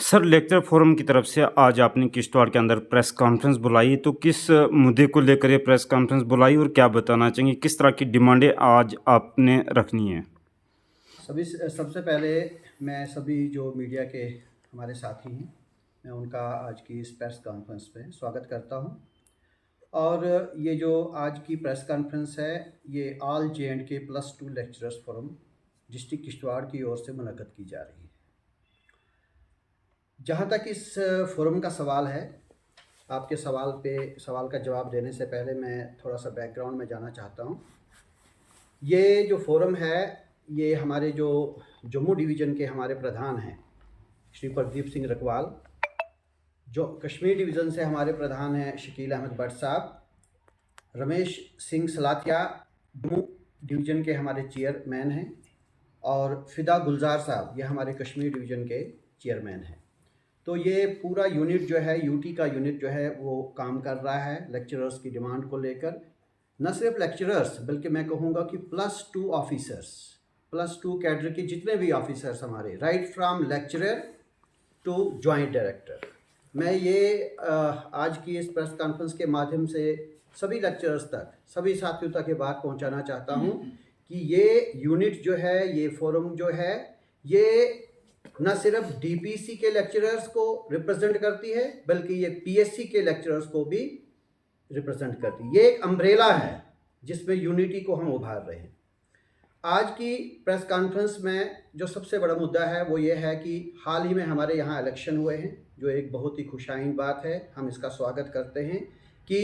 Sir, lecture forum की तरफ से आज आपने किश्तवाड़ के अंदर प्रेस कॉन्फ्रेंस बुलाई, तो किस मुद्दे को लेकर ये प्रेस कॉन्फ्रेंस बुलाई और क्या बताना चाहेंगे, किस तरह की डिमांडें आज आपने रखनी है? सबसे पहले मैं सभी जो मीडिया के हमारे साथी हैं, मैं उनका आज की इस प्रेस कॉन्फ्रेंस में स्वागत करता हूं। और ये जो आज की प्रेस कॉन्फ्रेंस है, ये all J&K +2 lecturers forum district Kishtwar की ओर से मुनक़्क़द की जा रही है। जहां तक इस फोरम का सवाल है, आपके सवाल का जवाब देने से पहले मैं थोड़ा सा बैकग्राउंड में जाना चाहता हूं। ये जो फोरम है, ये हमारे जो जम्मू डिवीज़न के हमारे प्रधान हैं श्री प्रदीप सिंह रकवाल, जो कश्मीर डिवीज़न से हमारे प्रधान हैं शकील अहमद भट्ट साहब, रमेश सिंह सलातिया जम्मू डिवीज़न के हमारे चेयरमैन हैं, और फ़िदा गुलजार साहब ये हमारे कश्मीर डिवीज़न के चेयरमैन हैं। तो ये पूरा यूनिट जो है, यूटी का यूनिट जो है, वो काम कर रहा है लेक्चरर्स की डिमांड को लेकर। न सिर्फ लेक्चरर्स, बल्कि मैं कहूँगा कि +2 ऑफिसर्स, +2 कैडर के जितने भी ऑफिसर्स हमारे, right from lecturer to joint director, मैं ये आज की इस प्रेस कॉन्फ्रेंस के माध्यम से सभी लेक्चरर्स तक, सभी साथियों तक ये बात पहुंचाना चाहता हूं कि ये यूनिट जो है, ये फोरम जो है, ये न सिर्फ डीपीसी के लेक्चरर्स को रिप्रेजेंट करती है, बल्कि ये पीएससी के लेक्चरर्स को भी रिप्रेजेंट करती है। ये एक अम्ब्रेला है जिसमें यूनिटी को हम उभार रहे हैं। आज की प्रेस कॉन्फ्रेंस में जो सबसे बड़ा मुद्दा है वो ये है कि हाल ही में हमारे यहाँ इलेक्शन हुए हैं, जो एक बहुत ही खुशाइन बात है। हम इसका स्वागत करते हैं कि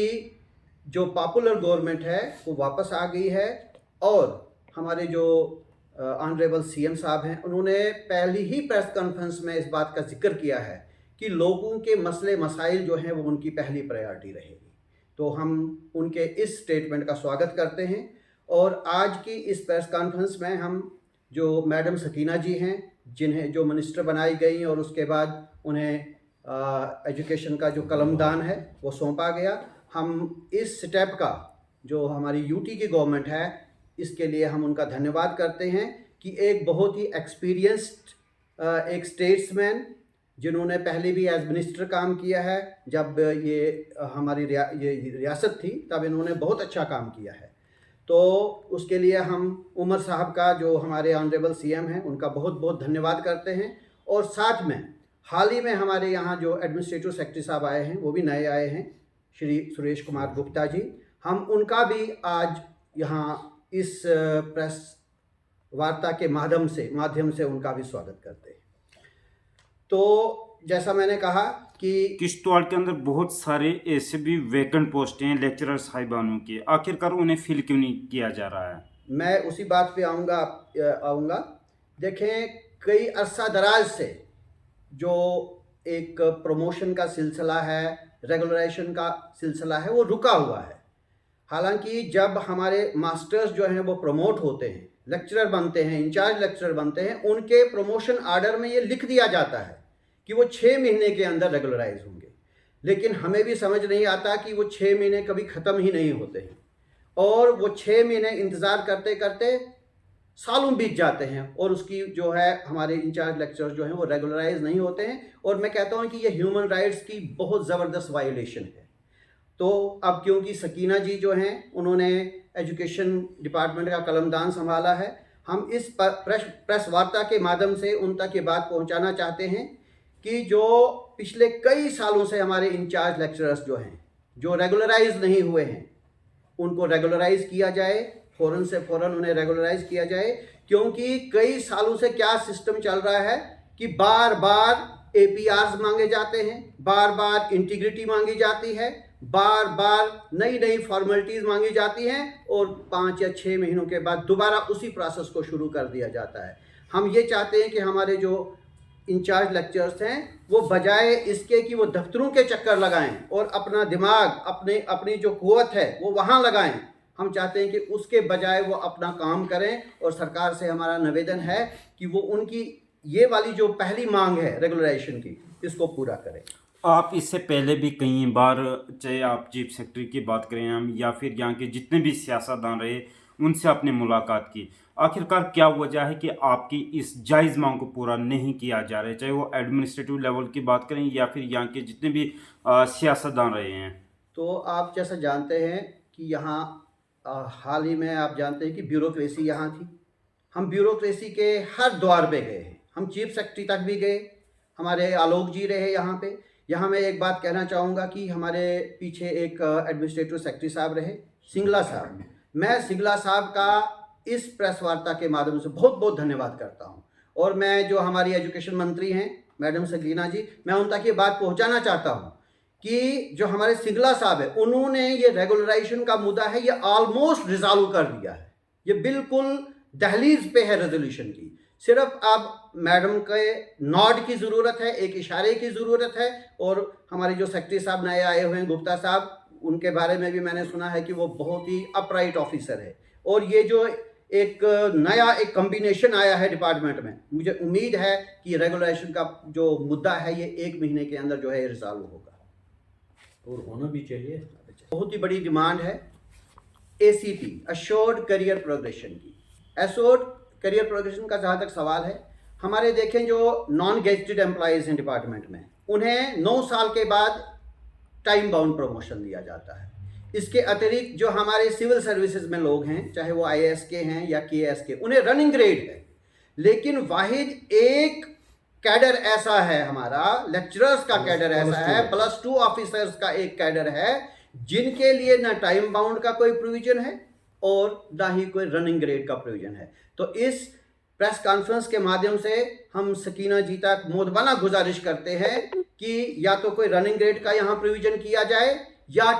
जो पॉपुलर गवर्नमेंट है वो वापस आ गई है, और हमारे जो ऑनरेबल सीएम साहब हैं, उन्होंने पहली ही प्रेस कॉन्फ्रेंस में इस बात का जिक्र किया है कि लोगों के मसले मसाइल जो हैं वो उनकी पहली प्रायोरिटी रहेगी। तो हम उनके इस स्टेटमेंट का स्वागत करते हैं। और आज की इस प्रेस कॉन्फ्रेंस में हम जो मैडम सकीना जी हैं, जिन्हें जो मिनिस्टर बनाई गई और उसके बाद उन्हें एजुकेशन का जो कलमदान है वो सौंपा गया, हम इस स्टेप का, जो हमारी यूटी की गवर्नमेंट है, इसके लिए हम उनका धन्यवाद करते हैं कि एक बहुत ही एक्सपीरियंस्ड एक स्टेट्समैन, जिन्होंने पहले भी एज मिनिस्टर काम किया है, जब ये हमारी रियासत थी तब इन्होंने बहुत अच्छा काम किया है। तो उसके लिए हम उमर साहब का, जो हमारे ऑनरेबल सीएम हैं, उनका बहुत बहुत धन्यवाद करते हैं। और साथ में हाल ही में हमारे यहाँ जो एडमिनिस्ट्रेटिव सेक्रेटरी साहब आए हैं, वो भी नए आए हैं, श्री सुरेश कुमार गुप्ता जी, हम उनका भी आज यहाँ इस प्रेस वार्ता के माध्यम से उनका भी स्वागत करते हैं। तो जैसा मैंने कहा कि किश्तवाड़ के अंदर बहुत सारे ऐसे भी वैकेंट पोस्टें हैं लेक्चरर साहिबानों की, आखिरकार उन्हें फिल क्यों नहीं किया जा रहा है? मैं उसी बात पे आऊँगा। देखें, कई अरसा दराज से जो एक प्रमोशन का सिलसिला है, रेगुलराइजेशन का सिलसिला है, वो रुका हुआ है। हालांकि जब हमारे मास्टर्स जो हैं वो प्रमोट होते हैं, लेक्चरर बनते हैं, इंचार्ज लेक्चरर बनते हैं, उनके प्रमोशन आर्डर में ये लिख दिया जाता है कि वो 6 महीने के अंदर रेगुलराइज होंगे। लेकिन हमें भी समझ नहीं आता कि वो 6 महीने कभी ख़त्म ही नहीं होते हैं, और वो 6 महीने इंतज़ार करते करते सालों बीत जाते हैं, और उसकी जो है हमारे इंचार्ज लेक्चरर्स जो हैं वो रेगुलराइज नहीं होते हैं। और मैं कहता हूँ कि ये ह्यूमन राइट्स की बहुत ज़बरदस्त वायलेशन है। तो अब क्योंकि सकीना जी जो हैं, उन्होंने एजुकेशन डिपार्टमेंट का कलमदान संभाला है, हम इस प्रेस वार्ता के माध्यम से उन तक ये बात पहुंचाना चाहते हैं कि जो पिछले कई सालों से हमारे इंचार्ज लेक्चरर्स जो हैं, जो रेगुलराइज नहीं हुए हैं, उनको रेगुलराइज किया जाए, फ़ौरन से फ़ौरन उन्हें रेगुलराइज किया जाए। क्योंकि कई सालों से क्या सिस्टम चल रहा है कि बार बार APRs मांगे जाते हैं, बार बार इंटीग्रिटी मांगी जाती है, बार बार नई नई फॉर्मेलिटीज़ मांगी जाती हैं, और 5 या 6 महीनों के बाद दोबारा उसी प्रोसेस को शुरू कर दिया जाता है। हम ये चाहते हैं कि हमारे जो इंचार्ज लेक्चरर्स हैं, वो बजाय इसके कि वो दफ्तरों के चक्कर लगाएं और अपना दिमाग, अपनी जो कुव्वत है वो वहाँ लगाएं, हम चाहते हैं कि उसके बजाय वो अपना काम करें। और सरकार से हमारा निवेदन है कि वो उनकी ये वाली जो पहली मांग है रेगुलराइजेशन की, इसको पूरा करें। आप इससे पहले भी कई बार, चाहे आप चीफ सेक्रेटरी की बात करें हम, या फिर यहाँ के जितने भी सियासतदान रहे, उनसे आपने मुलाकात की, आखिरकार क्या वजह है कि आपकी इस जायज़ मांग को पूरा नहीं किया जा रहा है, चाहे वो एडमिनिस्ट्रेटिव लेवल की बात करें या फिर यहाँ के जितने भी सियासतदान रहे हैं? तो आप जैसा जानते हैं कि यहाँ हाल ही में आप जानते हैं कि ब्यूरोक्रेसी यहाँ थी। हम ब्यूरोक्रेसी के हर द्वार पे गए हैं, हम चीफ सेक्रेटरी तक भी गए, हमारे आलोक जी रहे यहाँ पे। यहाँ मैं एक बात कहना चाहूँगा कि हमारे पीछे एक एडमिनिस्ट्रेटिव सेक्रेटरी साहब रहे, सिंगला साहब। मैं सिंगला साहब का इस प्रेस वार्ता के माध्यम से बहुत बहुत धन्यवाद करता हूँ। और मैं जो हमारी एजुकेशन मंत्री हैं मैडम सकीना जी, मैं उन तक ये बात पहुँचाना चाहता हूँ कि जो हमारे सिंगला साहब है, उन्होंने ये रेगुलराइजेशन का मुद्दा है ये ऑलमोस्ट रिजॉल्व कर दिया है। ये बिल्कुल दहलीज पे है रेजोल्यूशन की। सिर्फ अब मैडम के नॉड की ज़रूरत है, एक इशारे की ज़रूरत है। और हमारे जो सेक्रेटरी साहब नए आए हुए हैं गुप्ता साहब, उनके बारे में भी मैंने सुना है कि वो बहुत ही अपराइट ऑफिसर है। और ये जो एक नया एक कॉम्बिनेशन आया है डिपार्टमेंट में, मुझे उम्मीद है कि रेगुलेशन का जो मुद्दा है ये 1 महीने के अंदर जो है रिजॉल्व होगा और होना भी चाहिए। बहुत ही बड़ी डिमांड है ACP, अश्योर्ड करियर प्रोग्रेशन की। अश्योर्ड करियर प्रोग्रेशन का जहाँ तक सवाल है, हमारे देखें जो नॉन गेजेटेड एम्प्लॉयज़ हैं डिपार्टमेंट में, उन्हें 9 साल के बाद टाइम बाउंड प्रमोशन दिया जाता है। इसके अतिरिक्त जो हमारे सिविल सर्विसेज में लोग हैं, चाहे वो IAS के हैं या KS के, उन्हें रनिंग ग्रेड है। लेकिन वाहिद एक कैडर ऐसा है, हमारा लेक्चरर्स का कैडर ऐसा है, +2 ऑफिसर्स का एक कैडर है, जिनके लिए ना टाइम बाउंड का कोई प्रोविजन है और ना ही कोई रनिंग ग्रेड का प्रोविजन है। तो इस प्रेस कॉन्फ्रेंस के माध्यम से हम सकीना जी तक मोदबाना गुजारिश करते हैं कि या तो कोई रनिंग ग्रेड का यहाँ प्रोविजन किया जाए या